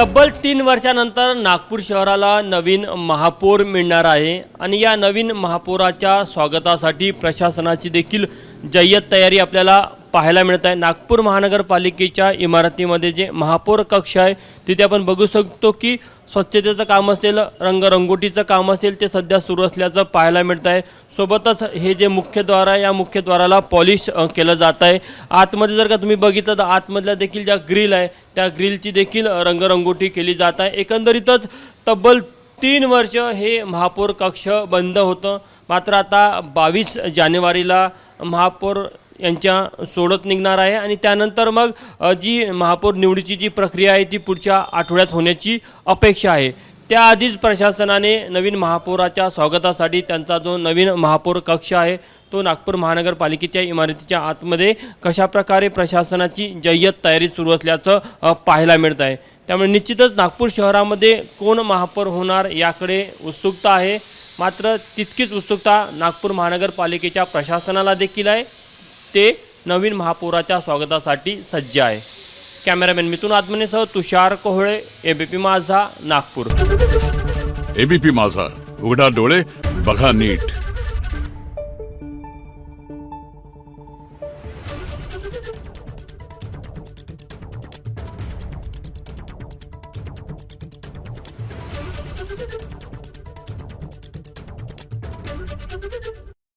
तब्बल 3 वर्षानंतर नागपूर शहराला नवीन महापौर मिळणार आहे आणि या नवीन महापौराच्या स्वागतासाठी प्रशासनाची देखील जय्यत तयारी आपल्याला पाहायला मिळत आहे। नागपूर महानगरपालिकेच्या इमारतीमध्ये जे महापौर कक्ष आहे तिथे आपण बघू शकतो की स्वच्छतेचं काम असेल, रंगरंगोटीचं काम असेल ते सध्या सुरू असल्याचं पाहायला मिळत आहे। सोबतच हे जे मुख्यद्वार आहे या मुख्यद्वाराला पॉलिश केलं जात आहे। आतमध्ये जर का तुम्ही बघितलं तर आतमधल्या देखील ज्या ग्रिल आहे त्या ग्रिलची देखील रंगरंगोटी केली जात आहे। एकंदरीतच तब्बल 3 वर्ष हे महापौर कक्ष बंद होतं, मात्र आता 22 जानेवारीला महापौर यांच्या सोडत निघणार आहे आणि त्यानंतर मग जी महापौर निवडीची जी प्रक्रिया आहे ती पुढच्या आठवड्यात होण्याची अपेक्षा आहे। त्याआधीच प्रशासनाने नवीन महापौराच्या स्वागतासाठी त्यांचा जो नवीन महापौर कक्ष आहे तो नागपूर महानगरपालिकेच्या इमारतीच्या आतमध्ये कशाप्रकारे प्रशासनाची जय्यत तयारी सुरू असल्याचं पाहायला मिळत आहे। त्यामुळे निश्चितच नागपूर शहरामध्ये कोण महापौर होणार याकडे उत्सुकता आहे, मात्र तितकीच उत्सुकता नागपूर महानगरपालिकेच्या प्रशासनाला देखील आहे। ते नवीन महापौराच्या स्वागतासाठी सज्ज आहे। कॅमेरामॅन मिथुन आत्मनेसह तुषार कोहळे, एबीपी माझा, नागपूर। एबीपी माझा, उघडा डोळे बघा नीट।